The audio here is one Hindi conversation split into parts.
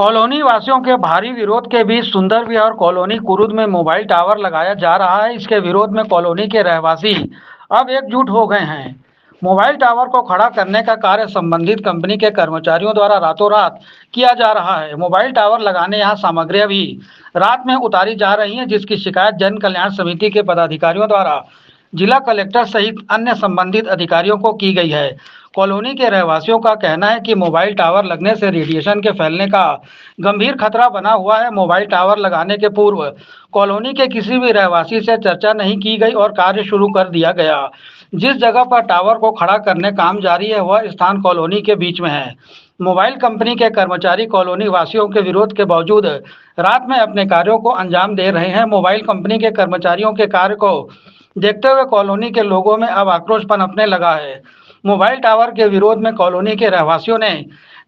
कॉलोनी वासियों के भारी विरोध के बीच सुंदर विहार कॉलोनी कुरुद में मोबाइल टावर लगाया जा रहा है। इसके विरोध में कॉलोनी के रहवासी अब एकजुट हो गए हैं। मोबाइल टावर को खड़ा करने का कार्य संबंधित कंपनी के कर्मचारियों द्वारा रातों रात किया जा रहा है। मोबाइल टावर लगाने यहाँ सामग्रियां भी रात में उतारी जा रही हैं, जिसकी शिकायत जन कल्याण समिति के पदाधिकारियों द्वारा जिला कलेक्टर सहित अन्य संबंधित अधिकारियों को की गई है। कॉलोनी के रहवासियों का कहना है कि मोबाइल टावर लगने से रेडिएशन के फैलने का गंभीर खतरा बना हुआ है। मोबाइल टावर लगाने के पूर्व कॉलोनी के किसी भी रहवासी से चर्चा नहीं की गई और कार्य शुरू कर दिया गया। जिस जगह पर टावर को खड़ा करने काम जारी है वह स्थान कॉलोनी के बीच में है। मोबाइल कंपनी के कर्मचारी कॉलोनी वासियों के विरोध के बावजूद रात में अपने कार्यों को अंजाम दे रहे हैं। मोबाइल कंपनी के कर्मचारियों के कार्य को देखते हुए कॉलोनी के लोगों में अब आक्रोश पनपने लगा है। मोबाइल टावर के विरोध में कॉलोनी के रहवासियों ने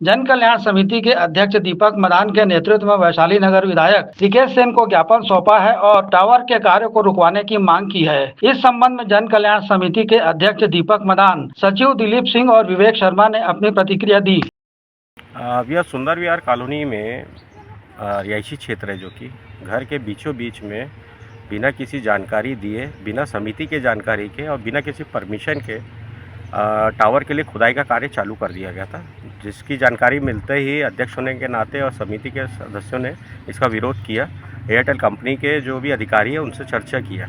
जन कल्याण समिति के अध्यक्ष दीपक मदान के नेतृत्व में वैशाली नगर विधायक रिकेश सेन को ज्ञापन सौंपा है और टावर के कार्य को रुकवाने की मांग की है। इस संबंध में जन कल्याण समिति के अध्यक्ष दीपक मदान, सचिव दिलीप सिंह और विवेक शर्मा ने अपनी प्रतिक्रिया दी। यह सुंदर विहार कॉलोनी में रिहायशी क्षेत्र है, जो कि घर के बीचों बीच में बिना किसी जानकारी दिए, बिना समिति के जानकारी के और बिना किसी परमिशन के टावर के लिए खुदाई का कार्य चालू कर दिया गया था, जिसकी जानकारी मिलते ही अध्यक्ष होने के नाते और समिति के सदस्यों ने इसका विरोध किया। एयरटेल कंपनी के जो भी अधिकारी हैं उनसे चर्चा किया,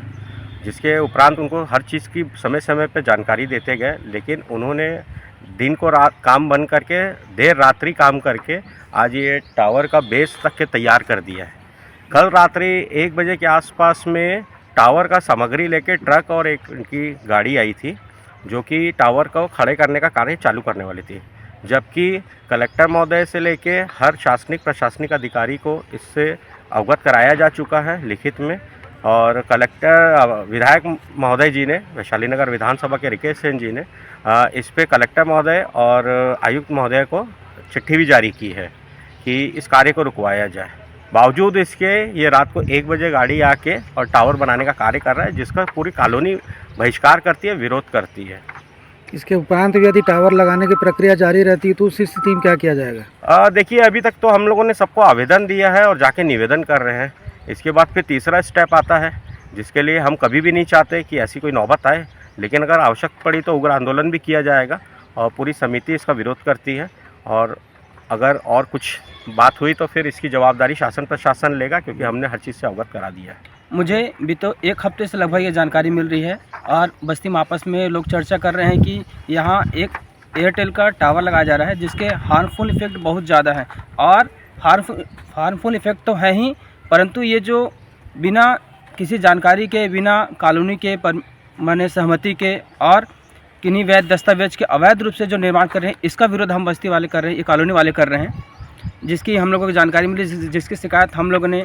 जिसके उपरांत उनको हर चीज़ की समय समय पर जानकारी देते गए, लेकिन उन्होंने दिन को रात काम बंद करके देर रात्रि काम करके आज ये टावर का बेस तक के तैयार कर दिया है। कल रात्रि 1 बजे के आसपास में टावर का सामग्री लेके ट्रक और एक उनकी गाड़ी आई थी, जो कि टावर को खड़े करने का कार्य चालू करने वाली थी, जबकि कलेक्टर महोदय से लेके हर प्रशासनिक अधिकारी को इससे अवगत कराया जा चुका है लिखित में। और विधायक महोदय जी ने, वैशाली नगर विधानसभा के रिकेश सेन जी ने इस पे कलेक्टर महोदय और आयुक्त महोदय को चिट्ठी भी जारी की है कि इस कार्य को रुकवाया जाए। बावजूद इसके ये रात को 1 बजे गाड़ी आके और टावर बनाने का कार्य कर रहा है, जिसका पूरी कॉलोनी बहिष्कार करती है, विरोध करती है। इसके उपरांत भी यदि टावर लगाने की प्रक्रिया जारी रहती है तो उस स्थिति में क्या किया जाएगा? देखिए, अभी तक तो हम लोगों ने सबको आवेदन दिया है और जाके निवेदन कर रहे हैं। इसके बाद फिर तीसरा स्टेप आता है, जिसके लिए हम कभी भी नहीं चाहते कि ऐसी कोई नौबत आए, लेकिन अगर आवश्यक पड़ी तो उग्र आंदोलन भी किया जाएगा और पूरी समिति इसका विरोध करती है। और अगर और कुछ बात हुई तो फिर इसकी जवाबदारी शासन प्रशासन लेगा, क्योंकि हमने हर चीज़ से अवगत करा दिया है। मुझे भी तो 1 हफ्ते से लगभग ये जानकारी मिल रही है और बस्ती में आपस में लोग चर्चा कर रहे हैं कि यहाँ एक एयरटेल का टावर लगाया जा रहा है, जिसके हार्मफुल इफ़ेक्ट बहुत ज़्यादा है। और हार्मफुल इफ़ेक्ट तो है ही, परंतु ये जो बिना किसी जानकारी के, बिना कॉलोनी के माने सहमति के और किन्हीं वैध दस्तावेज के अवैध रूप से जो निर्माण कर रहे हैं, इसका विरोध हम बस्ती वाले कर रहे हैं, ये कॉलोनी वाले कर रहे हैं, जिसकी हम लोगों को जानकारी मिली, जिसकी शिकायत हम लोगों ने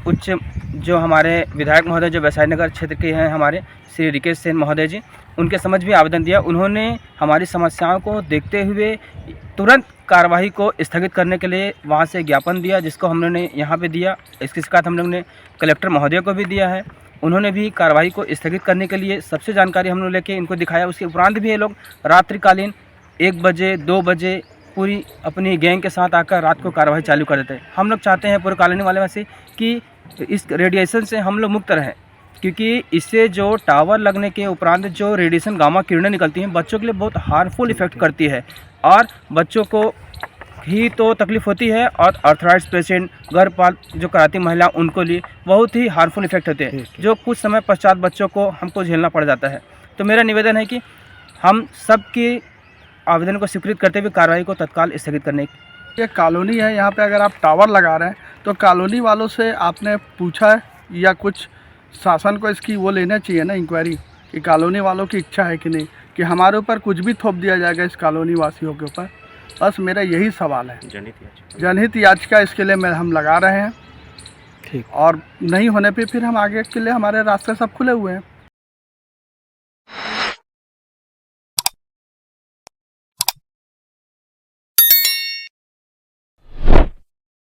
उच्च जो हमारे विधायक महोदय जो वैशाली नगर क्षेत्र के हैं, हमारे श्री रिकेश सेन महोदय जी, उनके समझ भी आवेदन दिया। उन्होंने हमारी समस्याओं को देखते हुए तुरंत कार्रवाई को स्थगित करने के लिए वहाँ से ज्ञापन दिया, जिसको हम लोगों ने यहाँ पे दिया। इसकी शिकायत हम लोग ने कलेक्टर महोदय को भी दिया है। उन्होंने भी कार्रवाई को स्थगित करने के लिए सबसे जानकारी हम लोग लेके इनको दिखाया। उसके उपरांत भी ये लोग रात्रिकालीन 1 बजे 2 बजे पूरी अपनी गैंग के साथ आकर रात को कार्रवाई चालू कर देते हैं। हम लोग चाहते हैं पूरे कॉलोनी वाले में से कि इस रेडिएशन से हम लोग मुक्त रहें, क्योंकि इससे जो टावर लगने के उपरांत जो रेडिएशन गामा किरणें निकलती हैं, बच्चों के लिए बहुत हार्मफुल इफ़ेक्ट करती है और बच्चों को ही तो तकलीफ़ होती है और अर्थराइट्स पेशेंट, गर्भपात जो कराती महिला, उनको लिए बहुत ही हार्मफुल इफ़ेक्ट होते हैं, जो कुछ समय पश्चात बच्चों को हमको झेलना पड़ जाता है। तो मेरा निवेदन है कि हम सबकी आवेदन को स्वीकृत करते हुए कार्रवाई को तत्काल स्थगित करने की। ये कॉलोनी है, यहाँ पे अगर आप टावर लगा रहे हैं तो कॉलोनी वालों से आपने पूछा है या कुछ शासन को इसकी वो लेना चाहिए ना, इंक्वायरी, कि कॉलोनी वालों की इच्छा है कि नहीं, कि हमारे ऊपर कुछ भी थोप दिया जाएगा इस कॉलोनी वासियों के ऊपर। बस मेरा यही सवाल है। जनहित याचिका इसके लिए हम लगा रहे हैं, ठीक, और नहीं होने पे फिर हम आगे के लिए हमारे रास्ते सब खुले हुए हैं।